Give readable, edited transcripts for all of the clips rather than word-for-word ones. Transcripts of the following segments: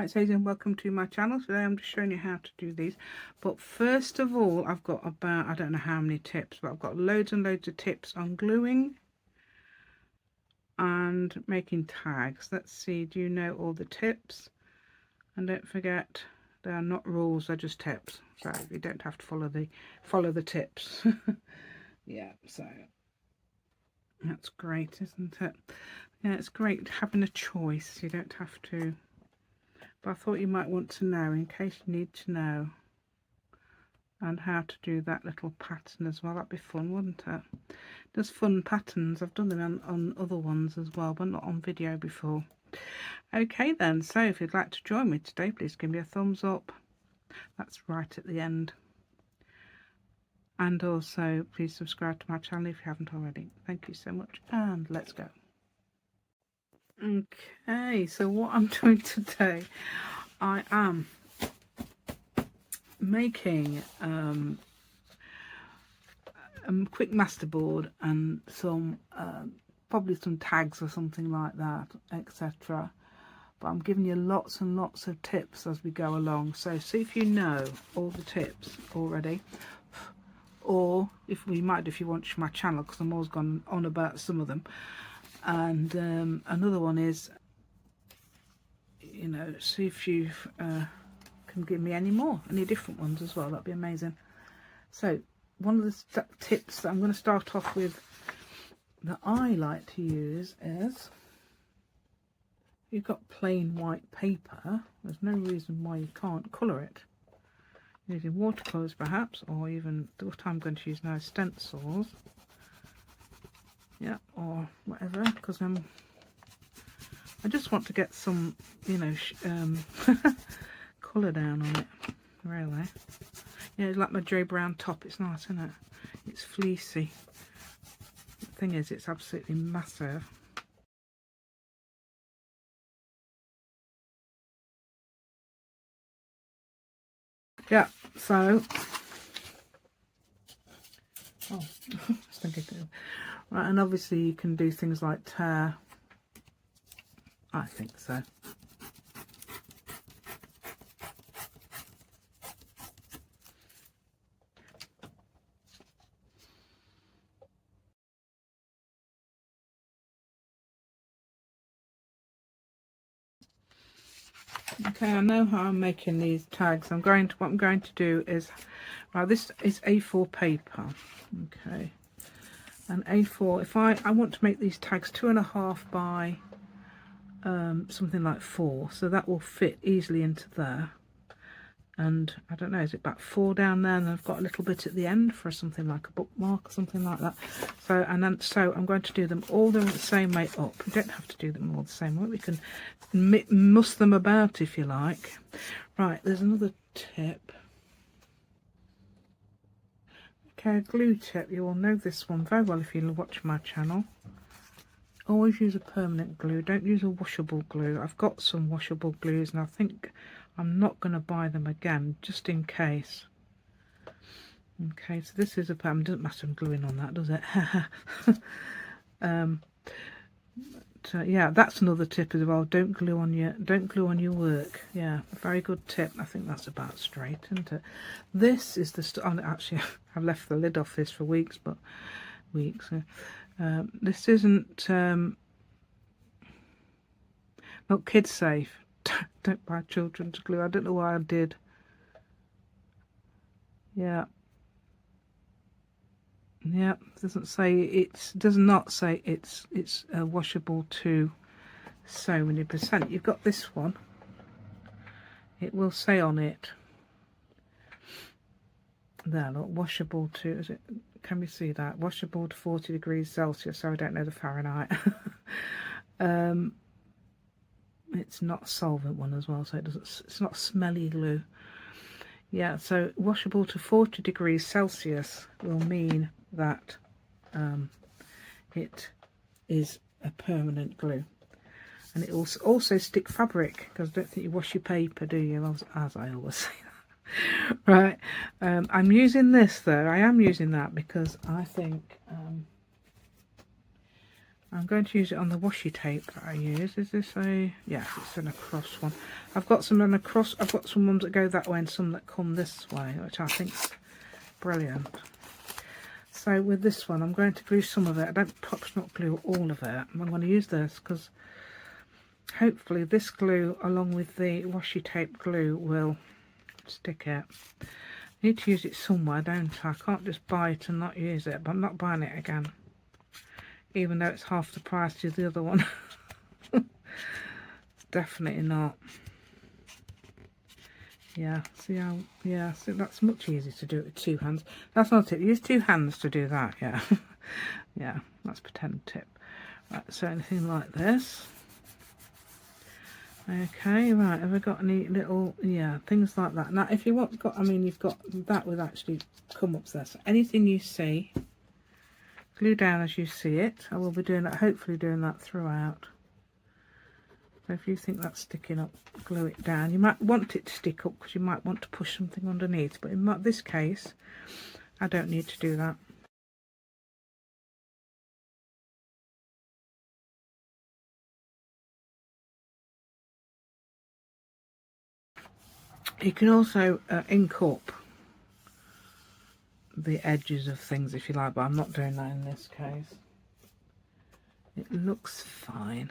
Hi, it's Hazy and welcome to my channel. Today I'm just showing you how to do these. But first of all, I've got about, I don't know how many tips, but I've got loads and loads of tips on gluing and making tags. Let's see, do you know all the tips? And don't forget, they are not rules, they're just tips. So you don't have to follow the tips. Yeah, so that's great, isn't it? Yeah, it's great having a choice. You don't have to. But I thought you might want to know in case you need to know, and how to do that little pattern as well. That'd be fun, wouldn't it? There's fun patterns. I've done them on other ones as well, but not on video before. Okay then, so if you'd like to join me today, please give me a thumbs up. That's right at the end. And also please subscribe to my channel if you haven't already. Thank you so much, and let's go. Okay, so what I'm doing today, I am making a quick masterboard and some probably some tags or something like that, etc. But I'm giving you lots and lots of tips as we go along, so see if you know all the tips already, or if you watch my channel, because I'm always gone on about some of them. And another one is, you know, see if you can give me any different ones as well. That'd be amazing. So one of the tips that I'm going to start off with that I like to use is, if you've got plain white paper, there's no reason why you can't colour it using watercolours perhaps, or even what I'm going to use now, stencils, yeah, or whatever, because I just want to get some, you know, colour down on it, really. Yeah, it's like my Joe Brown top. It's nice, isn't it? It's fleecy. The thing is, it's absolutely massive. Yeah, so just thinking, right, and obviously you can do things like tear. I think so. Okay, I know how I'm making these tags. What I'm going to do is, right, this is A4 paper. Okay, and A4, if I want to make these tags 2.5 by something like 4, so that will fit easily into there. And I don't know, is it about 4 down there, and I've got a little bit at the end for something like a bookmark or something like that. So I'm going to do them all the same way up. You don't have to do them all the same way. We can muss them about if you like. Right, there's another tip. Okay, a glue tip. You will know this one very well if you watch my channel. Always use a permanent glue. Don't use a washable glue. I've got some washable glues, and I think I'm not going to buy them again, just in case. Okay, so this is a permanent. Doesn't matter I'm gluing on that, does it? Yeah, that's another tip as well. Don't glue on your work. Yeah, very good tip. I think that's about straight, isn't it? This is the actually I've left the lid off this for weeks, but this isn't not kid safe. Don't buy children's glue. I don't know why I did. Yeah, does not say it's washable to so many percent. You've got this one, it will say on it there, look, washable to, is it, can we see that, washable to 40 degrees Celsius? So I don't know the Fahrenheit. It's not a solvent one as well, so it's not smelly glue. Yeah, so washable to 40 degrees Celsius will mean that it is a permanent glue. And it will also stick fabric, because I don't think you wash your paper, do you? As I always say that. Right, I'm using this though. I am using that because I think I'm going to use it on the washi tape that I use. Is this a... yeah, it's an across one. I've got some on across. I've got some ones that go that way and some that come this way, which I think's brilliant. So with this one, I'm going to glue some of it. I don't perhaps not glue all of it. I'm going to use this because hopefully this glue, along with the washi tape glue, will stick it. I need to use it somewhere, don't I? I can't just buy it and not use it, but I'm not buying it again. Even though it's half the price to the other one. Definitely not. Yeah, see how, yeah, so that's much easier to do it with two hands. That's not it. Use two hands to do that, yeah. Yeah, that's pretend tip. Right, so anything like this. Okay, right, have I got any little, yeah, things like that. Now, if you want, I mean, you've got that would actually come up there. So anything you see, glue down as you see it. I will be doing that, hopefully doing that throughout. So if you think that's sticking up, glue it down. You might want it to stick up because you might want to push something underneath, but in this case, I don't need to do that. You can also ink up the edges of things if you like, but I'm not doing that in this case. It looks fine.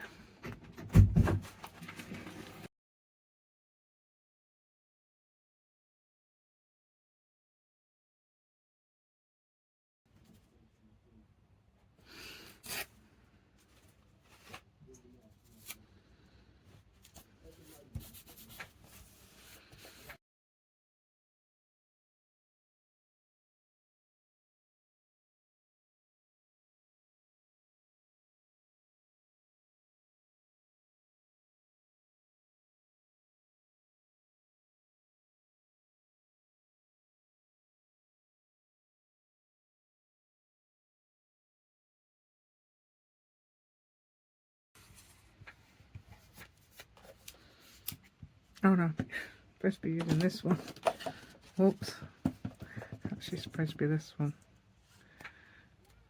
Oh no, supposed to be using this one. Whoops. Actually supposed to be this one.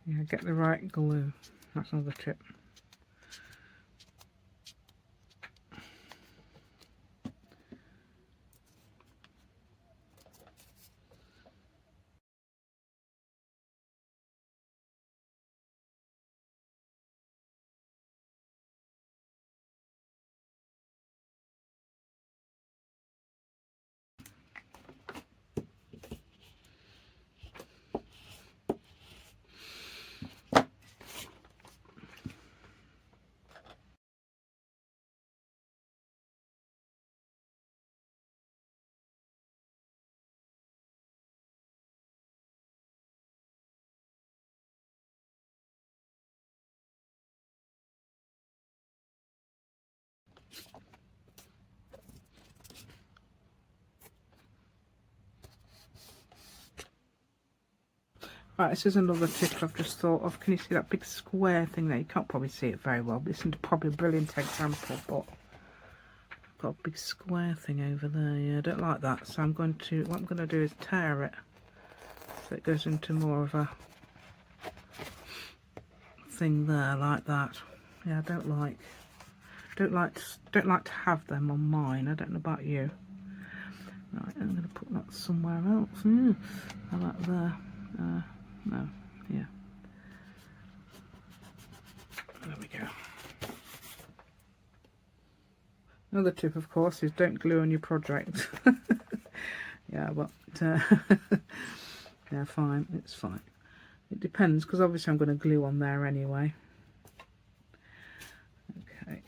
Yeah, get the right glue. That's another tip. Right, this is another tip I've just thought of. Can you see that big square thing there? You can't probably see it very well, but this is probably a brilliant example, but I've got a big square thing over there. Yeah, I don't like that, so what I'm going to do is tear it so it goes into more of a thing there, like that. Yeah, I don't like to have them on mine. I don't know about you. Right, I'm going to put that somewhere else. How about there? No, yeah. There we go. Another tip, of course, is don't glue on your project. Yeah, but yeah, fine, it's fine. It depends, because obviously I'm going to glue on there anyway. Okay.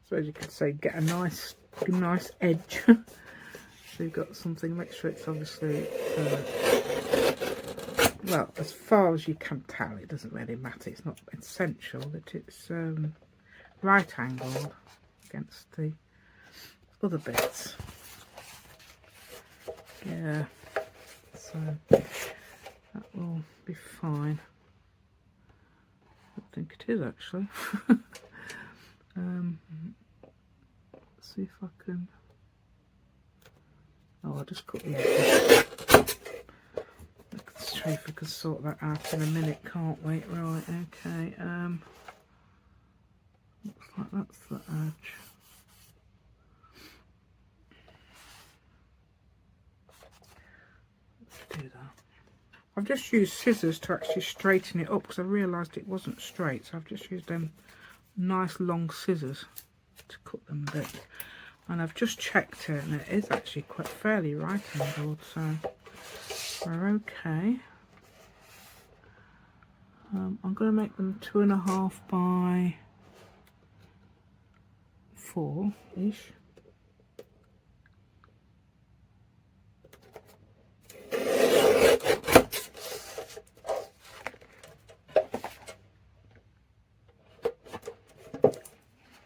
So as you could say, get a nice edge So you've got something, make sure it's obviously, well, as far as you can tell, it doesn't really matter. It's not essential that it's right angled against the other bits. Yeah, so that will be fine. I don't think it is actually. Let's see if I can. Oh, I'll just cut the edges. Let's see if we can sort that out in a minute, can't we? Right, okay. Looks like that's the edge. Let's do that. I've just used scissors to actually straighten it up because I realised it wasn't straight, so I've just used them nice long scissors to cut them a bit. And I've just checked it, and it is actually quite fairly right angled, so we're okay. I'm going to make them 2.5 by 4-ish.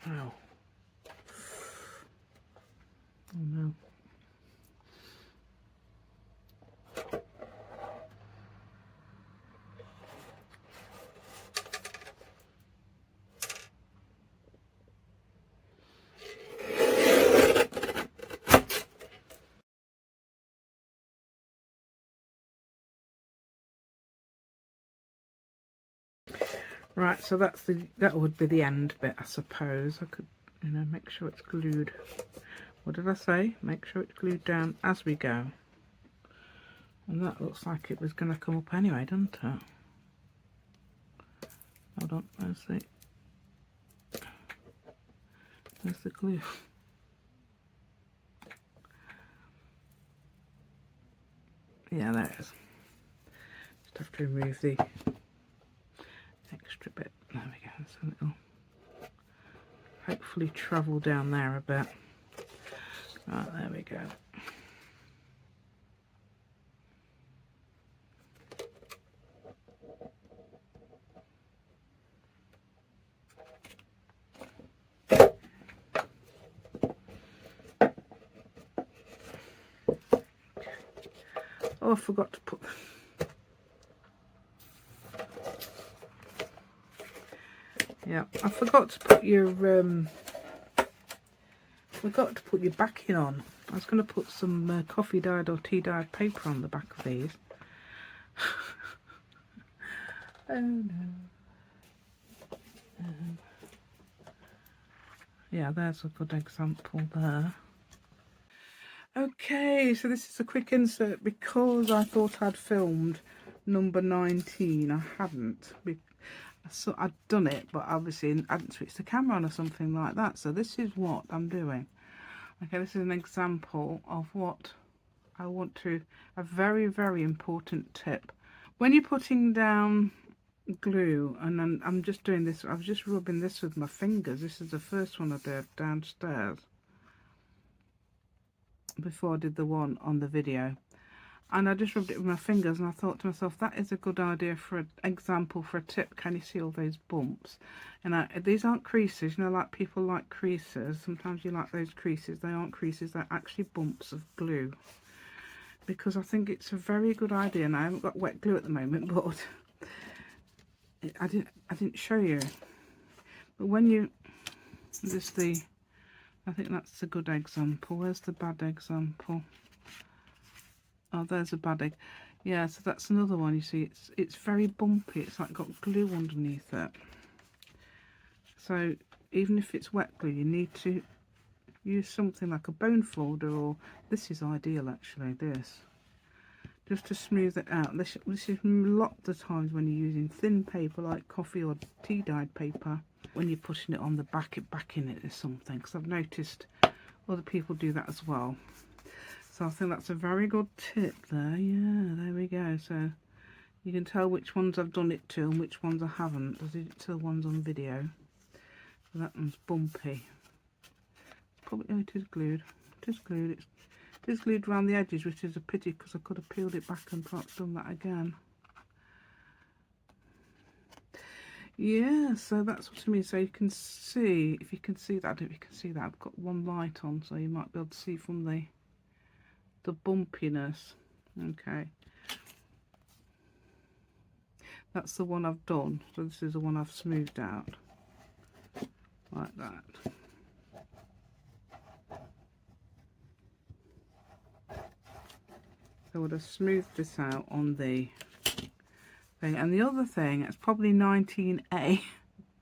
Ow. Oh no. Right, so that would be the end bit, I suppose. I could, you know, make sure it's glued. What did I say? Make sure it's glued down as we go. And that looks like it was going to come up anyway, doesn't it? Hold on, there's the glue. Yeah, there it is. Just have to remove the extra bit. There we go. So it'll hopefully travel down there a bit. Right, there we go. Oh, I forgot to put. Yeah, I forgot to put your backing on. I was going to put some coffee dyed or tea dyed paper on the back of these. Oh no. Yeah, there's a good example there. Okay, so this is a quick insert because I thought I'd filmed number 19. I hadn't. So I'd done it, but obviously I hadn't switched the camera on or something like that. So this is what I'm doing. Okay, this is an example of what I want to, a very, very important tip. When you're putting down glue, and then I'm just doing this, I was just rubbing this with my fingers. This is the first one I did downstairs before I did the one on the video. And I just rubbed it with my fingers, and I thought to myself, that is a good idea for an example, for a tip. Can you see all those bumps? And these aren't creases, you know, like people like creases. Sometimes you like those creases. They aren't creases, they're actually bumps of glue. Because I think it's a very good idea, and I haven't got wet glue at the moment, but I didn't show you. But when you, I think that's a good example. Where's the bad example? Oh, there's a bad egg. Yeah, so that's another one. You see, it's very bumpy. It's like got glue underneath it. So even if it's wet glue, you need to use something like a bone folder, or this is ideal actually, this, just to smooth it out. This is a lot of the times when you're using thin paper like coffee or tea dyed paper, when you're putting it on the backing it is something, because I've noticed other people do that as well. So I think that's a very good tip there. Yeah, there we go. So you can tell which ones I've done it to and which ones I haven't. I did it to the ones on video. So that one's bumpy. Probably, oh, it is glued. It is glued. It's glued around the edges, which is a pity because I could have peeled it back and perhaps done that again. Yeah, so that's what I mean. So you can see, if you can see that, I don't know if you can see that, I've got one light on, so you might be able to see from the bumpiness. Okay, that's the one I've done. So this is the one I've smoothed out like that. So I would have smoothed this out on the thing. And the other thing, it's probably 19A.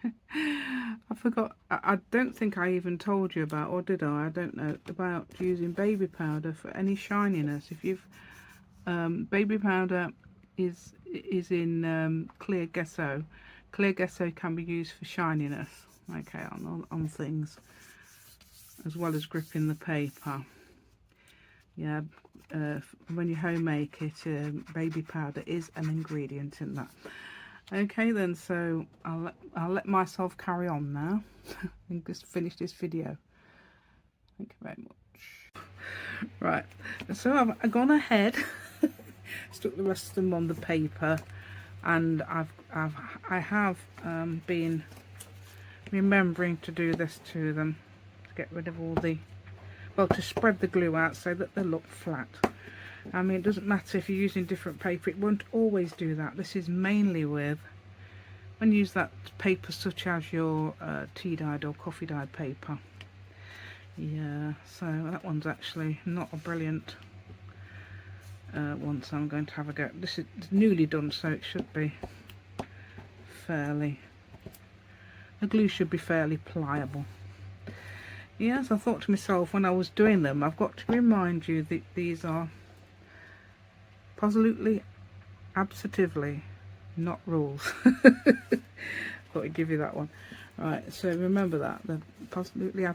I forgot, I don't think I even told you about, or did I don't know, about using baby powder for any shininess. If you've baby powder is in clear gesso. Clear gesso can be used for shininess, okay, on things, as well as gripping the paper. Yeah, when you home make it, baby powder is an ingredient in that. Okay then, so I'll let myself carry on now and just finish this video. Thank you very much. Right, so I've gone ahead, stuck the rest of them on the paper, and I have been remembering to do this to them, to get rid of all the, well, to spread the glue out so that they look flat. I mean, it doesn't matter if you're using different paper, it won't always do that. This is mainly with, when you use that paper such as your tea dyed or coffee dyed paper. Yeah, so that one's actually not a brilliant one, so I'm going to have a go. This is newly done, so it should be fairly, the glue should be fairly pliable. Yes, I thought to myself when I was doing them, I've got to remind you that these are positively, absolutely not rules. Thought I'd give you that one. Right, so remember that, they're positively,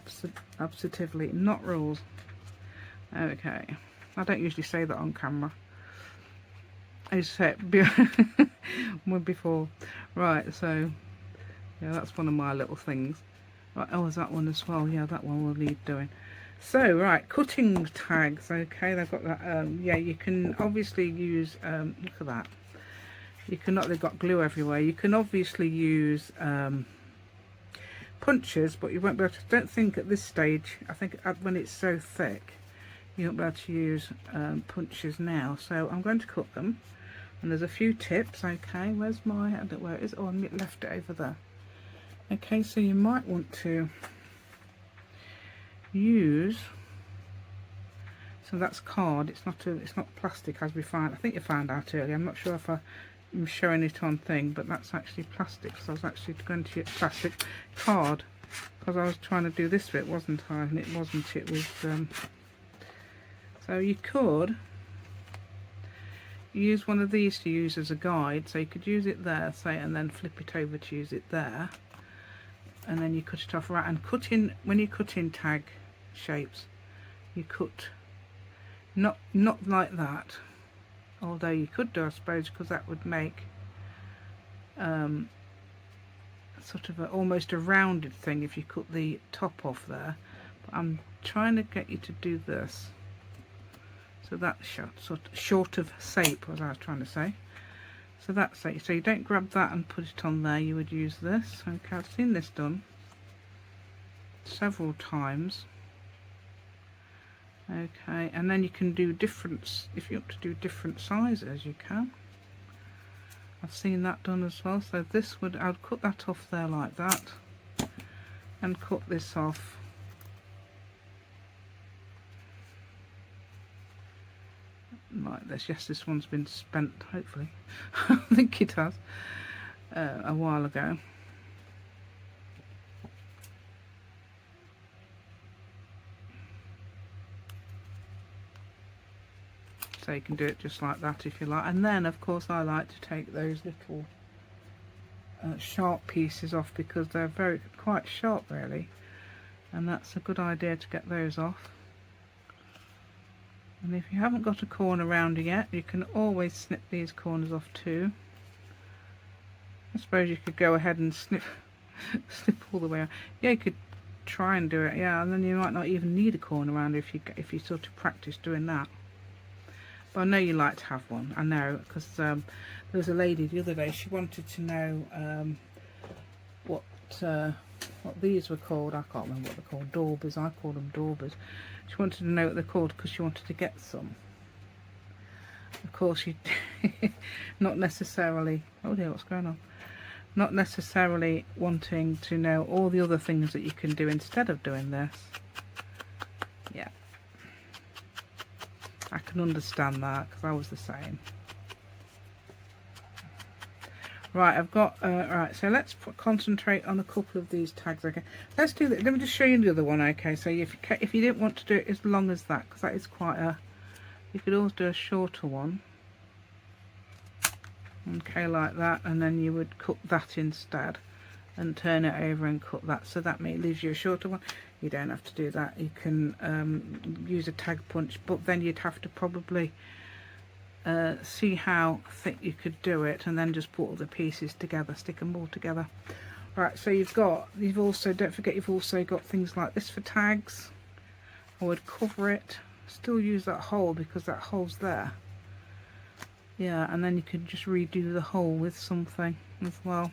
absolutely not rules. Okay, I don't usually say that on camera. I used to say it before. Right, so yeah, that's one of my little things. Right, oh, is that one as well? Yeah, that one will need doing. So, right, cutting tags. Okay, they've got that. Yeah, you can obviously use, look at that. You can not, they've got glue everywhere. You can obviously use punches, but you won't be able to, don't think at this stage, I think when it's so thick, you won't be able to use punches now. So I'm going to cut them, and there's a few tips. Okay, where's my, I don't know where it is. Oh, I left it over there. Okay, so you might want to use, so that's card, it's not plastic as we found, I think you found out earlier. I'm not sure if I'm showing it on thing, but that's actually plastic. So I was actually going to use plastic card because I was trying to do this bit, wasn't I? And it wasn't, it was so you could use one of these to use as a guide, so you could use it there, say, and then flip it over to use it there, and then you cut it off. Right, and cut in, when you cut in tag shapes, you cut not like that, although you could do, I suppose, because that would make sort of almost a rounded thing if you cut the top off there. But I'm trying to get you to do this, so that's short of shape, as I was trying to say. So that's it. So you don't grab that and put it on there, you would use this. Okay, I've seen this done several times. Okay, and then you can do different, if you want to do different sizes, you can. I've seen that done as well. So this would, I'd cut that off there like that, and cut this off like this. Yes, this one's been spent, hopefully. I think it has, a while ago. So you can do it just like that if you like. And then of course I like to take those little sharp pieces off, because they're quite sharp really, and that's a good idea to get those off. And if you haven't got a corner rounder yet, you can always snip these corners off too. I suppose you could go ahead and snip all the way out. Yeah, you could try and do it, yeah, and then you might not even need a corner around if you sort of practice doing that. But I know you like to have one, I know, because there was a lady the other day, she wanted to know what these were called. I can't remember what they're called, daubers, I call them daubers. She wanted to know what they're called because she wanted to get some. Of course, you not necessarily, oh dear, what's going on? Not necessarily wanting to know all the other things that you can do instead of doing this. Yeah, I can understand that because I was the same. Right, I've got right, so let's concentrate on a couple of these tags. Okay, let's do that. Let me just show you the other one. Okay, so if you didn't want to do it as long as that, because that is quite a, you could always do a shorter one. Okay, like that, and then you would cut that instead and turn it over and cut that, so that leaves you a shorter one. You don't have to do that. You can use a tag punch, but then you'd have to probably see how thick you could do it, and then just put all the pieces together, stick them all together. Right, so you've also, don't forget, you've also got things like this for tags. I would cover it, still use that hole because that hole's there. Yeah, and then you could just redo the hole with something as well.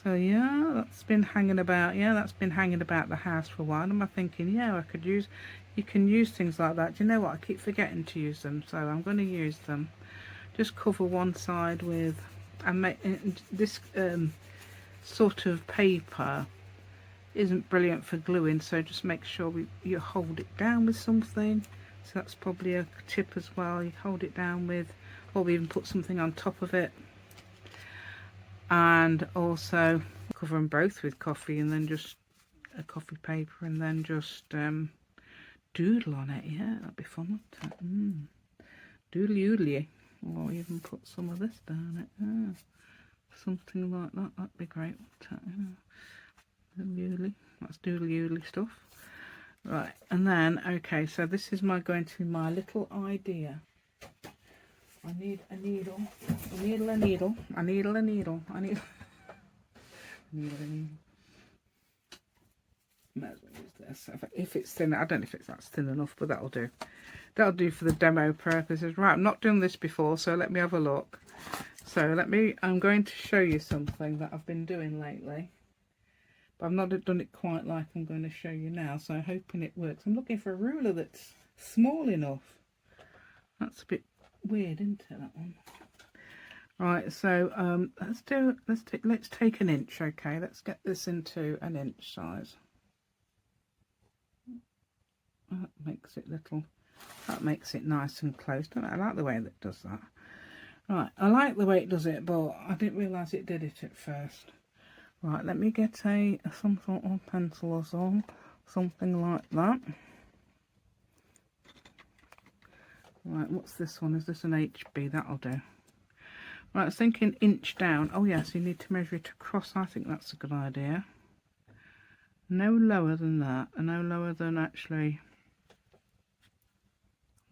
So yeah, that's been hanging about. Yeah, that's been hanging about the house for a while. And I'm thinking, yeah, I could use. You can use things like that. Do you know what? I keep forgetting to use them, so I'm going to use them. Just cover one side with, and make this sort of paper isn't brilliant for gluing. So just make sure you hold it down with something. So that's probably a tip as well. You hold it down with. Or we even put something on top of it, and also cover them both with coffee, and then just a coffee paper, and then just doodle on it. Yeah, that'd be fun, wouldn't it? Doodle oodly, or even put some of this down it. Something like that, that'd be great, wouldn't it? That's doodle oodly stuff. Right, and then okay, so this is going to be my little idea. I need a needle, a needle, a needle, a needle, a needle, a needle, a needle, a needle. Might as well use this. If it's thin, I don't know if that's thin enough, but that'll do. That'll do for the demo purposes. Right, I've not done this before, so let me have a look. So I'm going to show you something that I've been doing lately. But I've not done it quite like I'm going to show you now, so I'm hoping it works. I'm looking for a ruler that's small enough. That's a bit weird, isn't it, that one? Right, so let's take an inch. Okay, let's get this into an inch size. That makes it nice and close. Don't I like the way that it does that. Right, I like the way it does it, but I didn't realise it did it at first. Right, let me get some sort of pencil or something like that. Right, what's this one? Is this an HB? That'll do. Right, I was thinking inch down. Oh yes, you need to measure it across. I think that's a good idea. No lower than that, and no lower than actually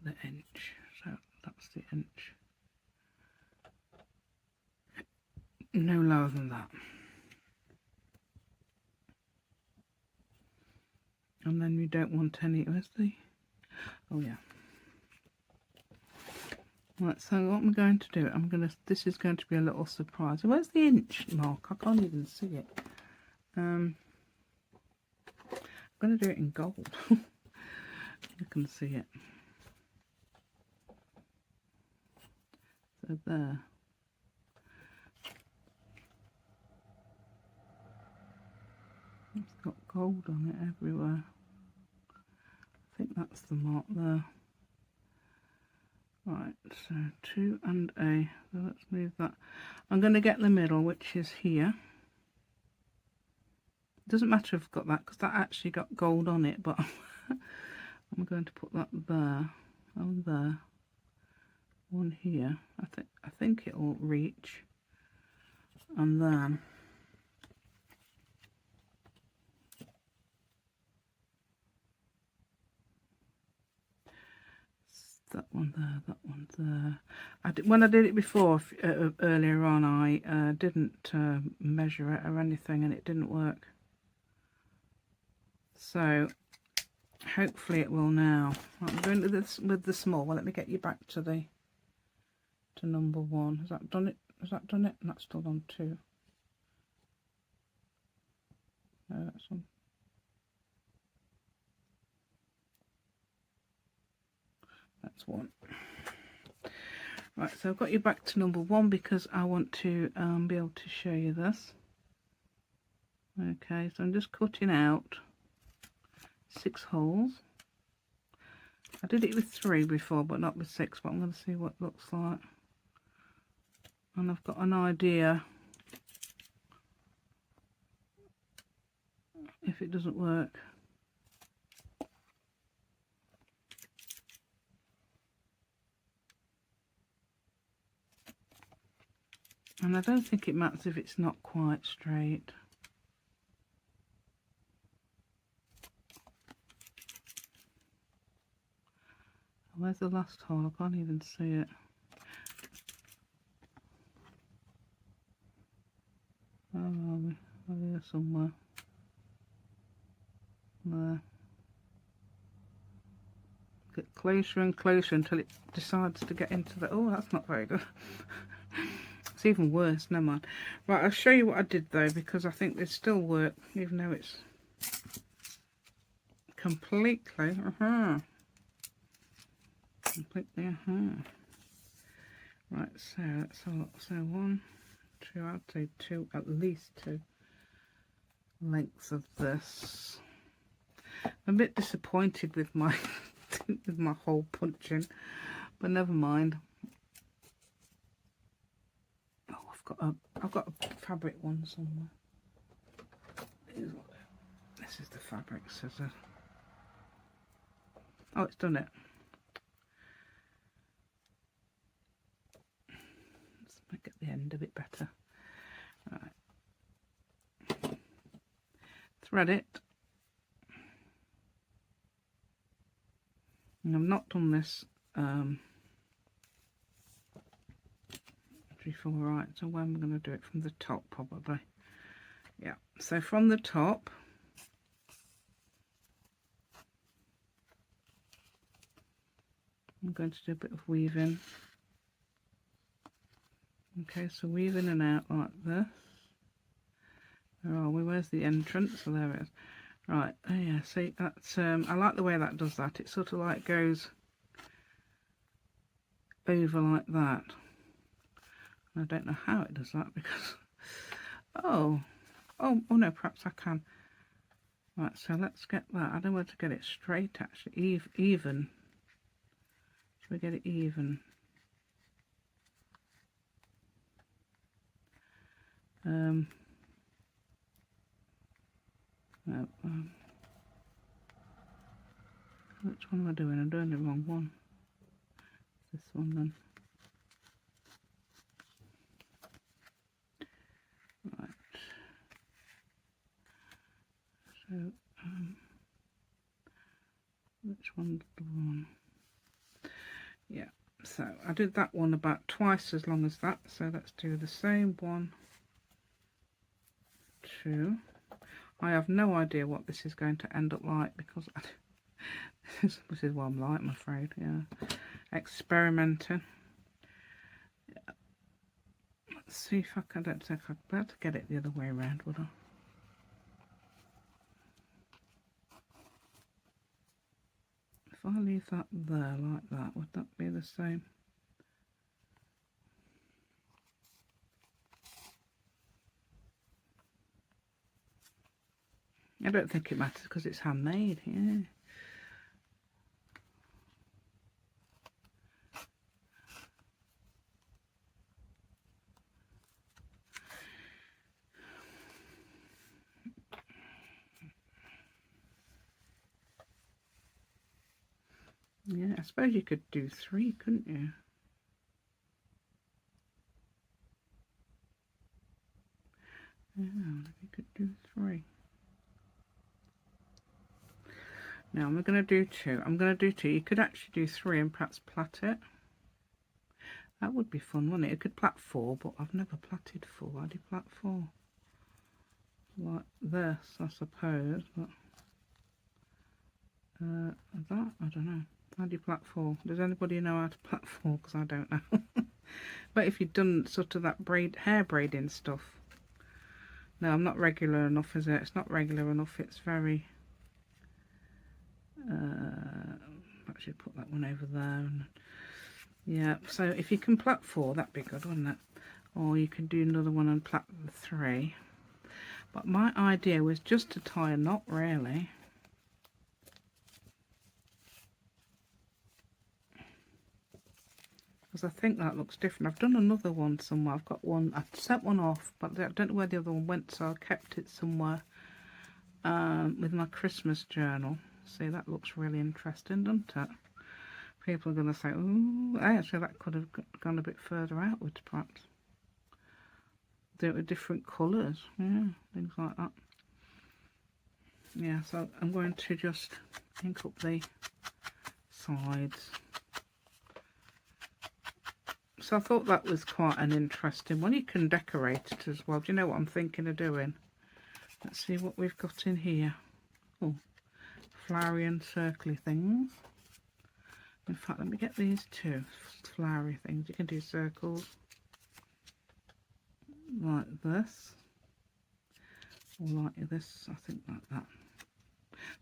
the inch. So that's the inch. No lower than that. And then we don't want any, where's the, oh yeah. Right, so what I'm going to do, this is going to be a little surprise. Where's the inch mark? I can't even see it. I'm going to do it in gold. You can see it. So there. It's got gold on it everywhere. I think that's the mark there. Right, so 2 and A. So let's move that. I'm going to get the middle, which is here. It doesn't matter if I've got that, because that actually got gold on it, but I'm going to put that there, and there, one here. I think it will reach, and then that one there, that one there. When I did it before, earlier on, I didn't measure it or anything, and it didn't work. So hopefully it will now. Right, I'm going to this with the small. Well, let me get you back to number 1. Has that done it? Has that done it? And that's still on 2. No, that's on. That's 1. Right, so I've got you back to number 1 because I want to be able to show you this. Okay, so I'm just cutting out 6 holes. I did it with 3 before, but not with 6, but I'm going to see what it looks like. And I've got an idea if it doesn't work. And I don't think it matters if it's not quite straight. Where's the last hole? I can't even see it. Where are we? Oh, there somewhere. There. Get closer and closer until it decides to get into the... Oh, that's not very good. It's even worse. Never mind. Right, I'll show you what I did though, because I think they still work, even though it's completely... Completely... Right, so let's have a look. So 1, 2, I'd say 2, at least 2 lengths of this. I'm a bit disappointed with my with my hole punching, but never mind. Oh, I've got a fabric one somewhere. This is the fabric scissor. Oh, it's done it. Let's make it the end a bit better. Right. Thread it. And I've not done this before, right? So when we're going to do it from the top, probably. Yeah. So from the top, I'm going to do a bit of weaving. Okay, so weave in and out like this. Where are we? Where's the entrance? So there it is. Right, oh yeah, see, that's, I like the way that does that. It sort of like goes over like that. I don't know how it does that because, oh no, perhaps I can. Right, so let's get that. I don't want to get it straight actually, even. Should we get it even? No, which one am I doing? I'm doing the wrong one. This one then. Right. So, which one's the one? Yeah, so I did that one about twice as long as that. So let's do the same 1, 2. I have no idea what this is going to end up like because this is what I'm like, I'm afraid. Yeah, experimenting. Yeah. Let's see if I can. I don't think I'd be able to get it the other way around, would I? If I leave that there like that, would that be the same? I don't think it matters because it's handmade. Yeah. Yeah, I suppose you could do 3, couldn't you? Yeah, you could do 3. Now I'm going to do 2. I'm going to do 2. You could actually do 3 and perhaps plait it. That would be fun, wouldn't it? You could plait 4, but I've never plaited 4. How do you plait 4? Like this, I suppose. But Is that? I don't know. How do you plait 4? Does anybody know how to plait 4? Because I don't know. But if you've done sort of that hair braiding stuff. No, I'm not regular enough, is it? It's not regular enough. It's very... actually put that one over there. Yeah, so if you can plait 4, that'd be good, wouldn't it? Or you can do another one and plait the 3. But my idea was just to tie a knot, really. Because I think that looks different. I've done another one somewhere. I've got one, I sent one off, but I don't know where the other one went, so I kept it somewhere with my Christmas journal. See, that looks really interesting, doesn't it? People are going to say, ooh, actually that could have gone a bit further outwards, perhaps. Do it with different colours, yeah, things like that. Yeah, so I'm going to just ink up the sides. So I thought that was quite an interesting one. You can decorate it as well. Do you know what I'm thinking of doing? Let's see what we've got in here. Oh, flowery and circly things. In fact, let me get these two flowery things. You can do circles like this, or like this. I think like that.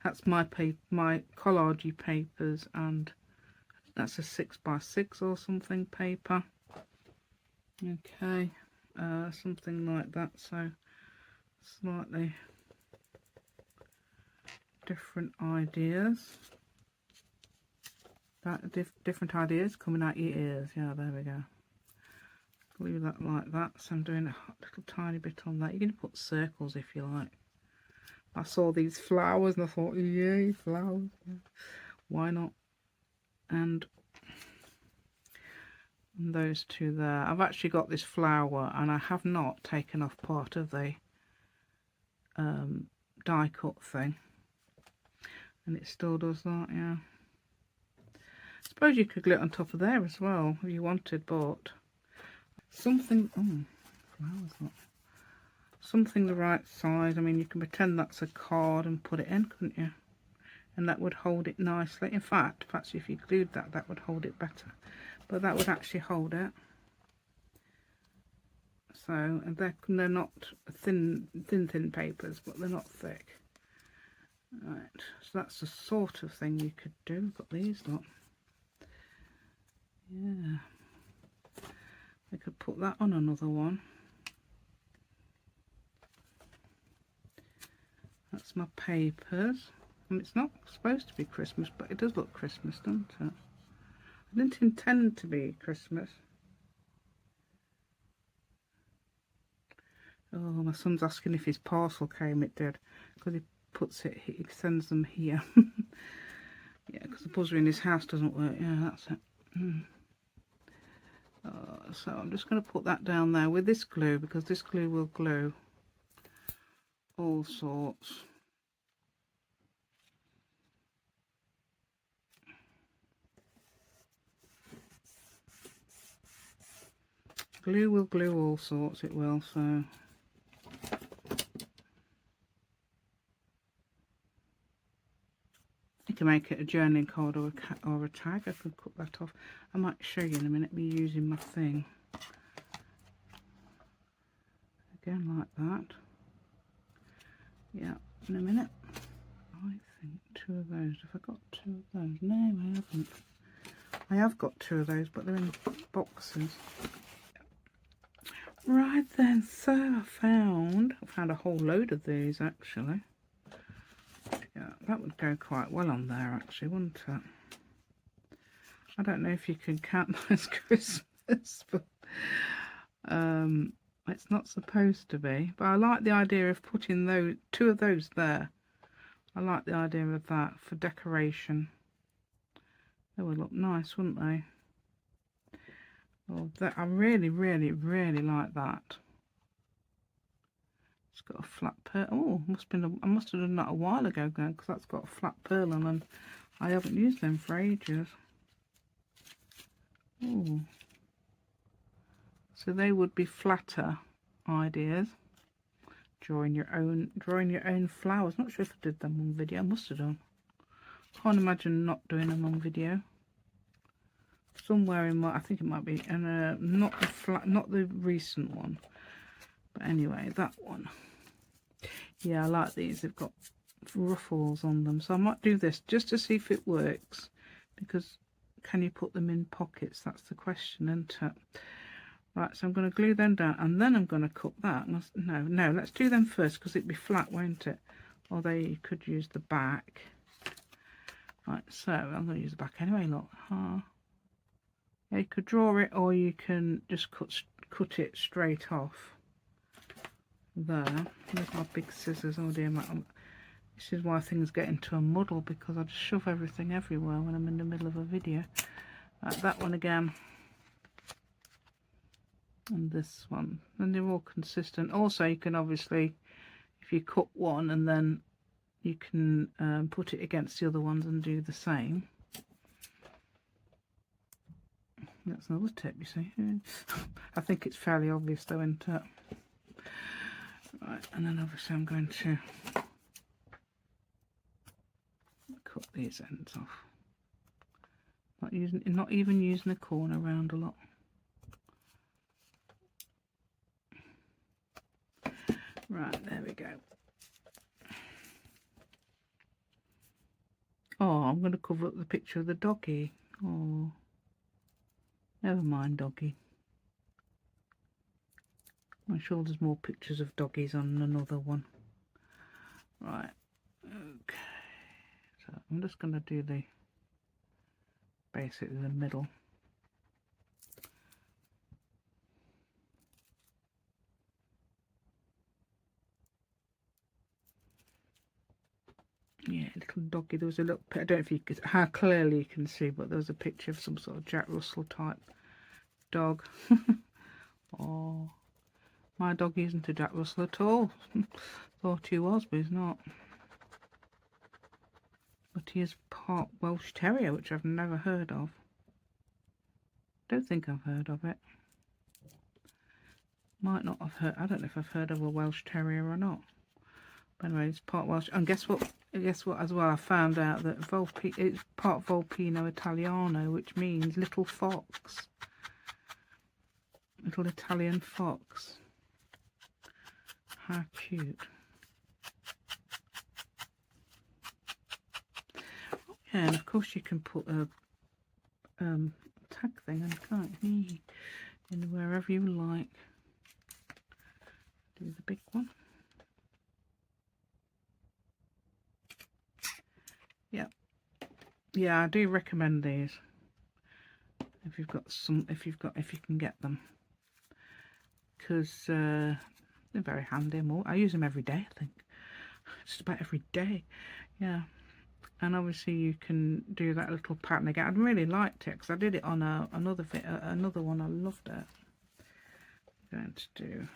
That's my paper, my collage papers, and that's a 6x6 or something paper. Okay, something like that. So slightly different ideas. Different ideas coming out your ears. Yeah, there we go. Glue that like that. So I'm doing a little tiny bit on that. You can put circles if you like. I saw these flowers and I thought, yay, flowers. Yeah. Why not? And those two there. I've actually got this flower and I have not taken off part of the die cut thing. And it still does that, yeah. I suppose you could glue it on top of there as well if you wanted, but something, flowers, not something the right size. I mean, you can pretend that's a card and put it in, couldn't you? And that would hold it nicely. In fact, perhaps if you glued that, that would hold it better. But that would actually hold it. So, and they're not thin papers, but they're not thick. Right, so that's the sort of thing you could do. Got these, look. Yeah. I could put that on another one. That's my papers. And it's not supposed to be Christmas, but it does look Christmas, doesn't it? I didn't intend to be Christmas. Oh, my son's asking if his parcel came. It did, because he puts it, he sends them here. Yeah, because the buzzer in his house doesn't work. Yeah, that's it. So I'm just going to put that down there with this glue, because this glue will glue all sorts. Glue will glue all sorts, it will, so. You can make it a journaling card or a tag. I could cut that off. I might show you in a minute, me using my thing. Again, like that. Yeah, in a minute. I think 2 of those. Have I got 2 of those? No, I haven't. I have got 2 of those, but they're in boxes. Right then, so I found a whole load of these actually. Yeah, that would go quite well on there actually, wouldn't it? I don't know if you can count them as Christmas, but it's not supposed to be. But I like the idea of putting those 2 of those there. I like the idea of that for decoration. They would look nice, wouldn't they? Oh, I really, really, really like that. It's got a flat pearl. Oh, I must have done that a while ago now, because that's got a flat pearl on, and I haven't used them for ages. Oh, so they would be flatter ideas. Drawing your own flowers. Not sure if I did them on video. I must have done. Can't imagine not doing them on video. Somewhere in my, I think it might be, and not the flat, not the recent one, but anyway, that one. Yeah, I like these. They've got ruffles on them, so I might do this just to see if it works, because can you put them in pockets? That's the question, isn't it? Right, so I'm going to glue them down, and then I'm going to cut that. No, let's do them first, because it'd be flat, won't it? Although you could use the back. Right, so I'm going to use the back anyway, look. Yeah, you could draw it, or you can just cut it straight off. There. There's my big scissors. Oh dear, this is why things get into a muddle, because I just shove everything everywhere when I'm in the middle of a video. Right, that one again. And this one. And they're all consistent. Also, you can obviously, if you cut one, and then you can put it against the other ones and do the same. That's another tip, you see. I think it's fairly obvious though, isn't it? Right, and then obviously I'm going to cut these ends off. Not even using a corner round a lot. Right, there we go. Oh, I'm going to cover up the picture of the doggy. Oh, never mind, doggy. I'm sure there's more pictures of doggies on another one. Right, okay. So I'm just going to do basically the middle. Yeah, little doggy. There was a little, I don't know if you could, how clearly you can see, but there was a picture of some sort of Jack Russell type dog. Oh, my dog isn't a Jack Russell at all. Thought he was, but he's not. But he is part Welsh Terrier, which I've never heard of. Don't think I've heard of it. Might not have heard. I don't know if I've heard of a Welsh Terrier or not. But anyway, it's part Welsh. And guess what? Guess what? As well, I found out that it's part Volpino Italiano, which means little fox, little Italian fox. How cute! Yeah, and of course you can put a tag thing on, can't you? In wherever you like. Do the big one. Yeah, yeah, I do recommend these if you've got some, if you can get them, because they're very handy. I use them every day, I think, just about every day. Yeah, and obviously you can do that little pattern again. I really liked it because I did it on another one. I loved it. I'm going to do,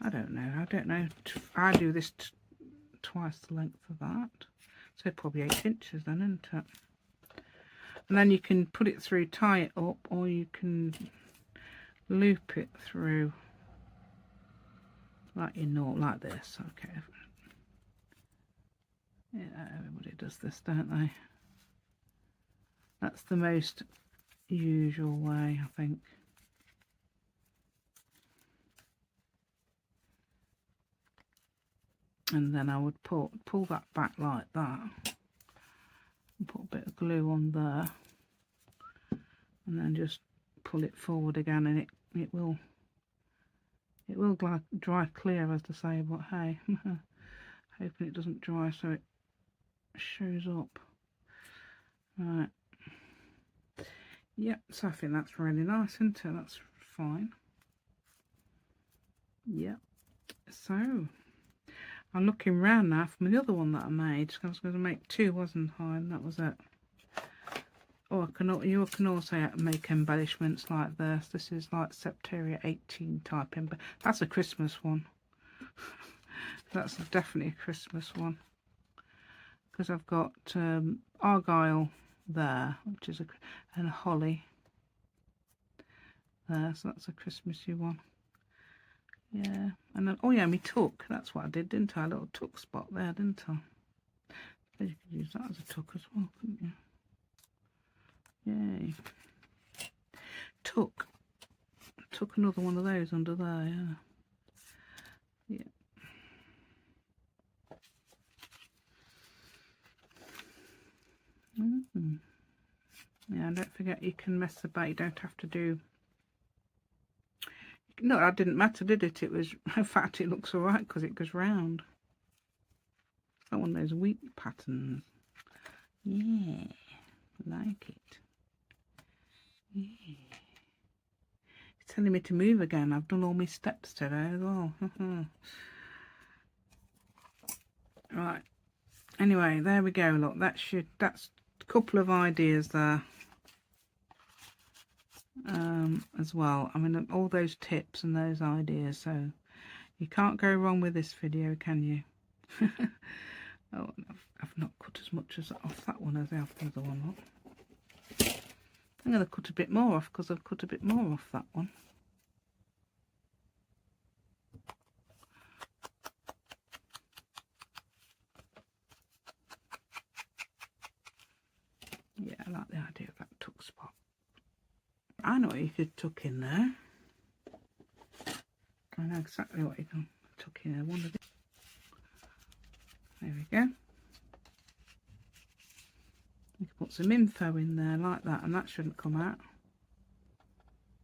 I don't know. I do this twice the length of that. So probably 8 inches then, isn't it? And then you can put it through, tie it up, or you can loop it through like like this. Okay. Yeah, everybody does this, don't they? That's the most usual way, I think. And then I would pull that back like that, and put a bit of glue on there, and then just pull it forward again, and it will dry clear, as to say. But hey, hoping it doesn't dry so it shows up. Right. Yep. So I think that's really nice, isn't it? That's fine. Yep. So I'm looking round now from the other one that I made. I was going to make 2, wasn't I? And that was it. Oh, you can also make embellishments like this. This is like Septeria 18 type that's a Christmas one. That's definitely a Christmas one. Because I've got argyle there, which is and a holly there, so that's a Christmassy one. Yeah, and then, oh yeah, me tuck. That's what I did, didn't I? A little tuck spot there, didn't I? You could use that as a tuck as well, couldn't you? Yay. Tuck. Tuck another one of those under there, yeah. Yeah, don't forget you can mess about. You don't have to do. No, that didn't matter, did it? It was, in fact, it looks alright because it goes round. It's not one of those weak patterns. Yeah, like it. Yeah. It's telling me to move again. I've done all my steps today as well. Right. Anyway, there we go. Look, that's a couple of ideas there. As well. I mean, all those tips and those ideas, so you can't go wrong with this video, can you? Oh, I've not cut as much as off that one as I have the other one. Look. I'm going to cut a bit more off because I've cut a bit more off that one. Yeah, I like the idea of that tuck spot. I know what you could tuck in there. I know exactly what you can tuck in there. One of these. There we go. You can put some info in there like that, and that shouldn't come out.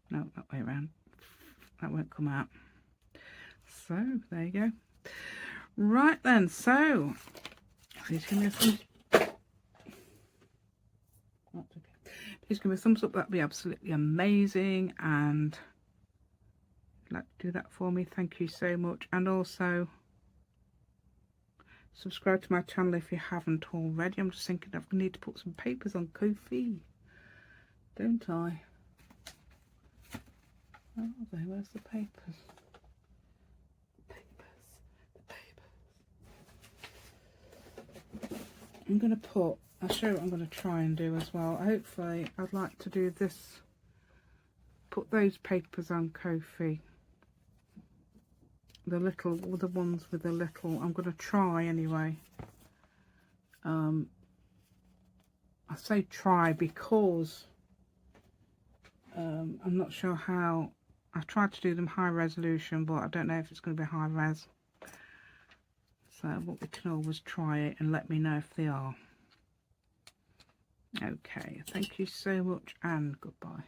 No, that way around. That won't come out. So there you go. Right then, so please give me a thumbs. Please give me a thumbs up. That'd be absolutely amazing, and if you'd like to do that for me, thank you so much. And also subscribe to my channel if you haven't already. I'm just thinking I need to put some papers on Ko-fi, don't I? Oh, there, where's the papers? I'm going to put, I'll show you what I'm going to try and do as well. Hopefully, I'd like to do this, put those papers on Ko-fi. The ones with the little, I'm going to try anyway. I say try because I'm not sure how. I tried to do them high resolution, but I don't know if it's going to be high res. So, but we can always try it and let me know if they are. Okay, thank you so much and goodbye.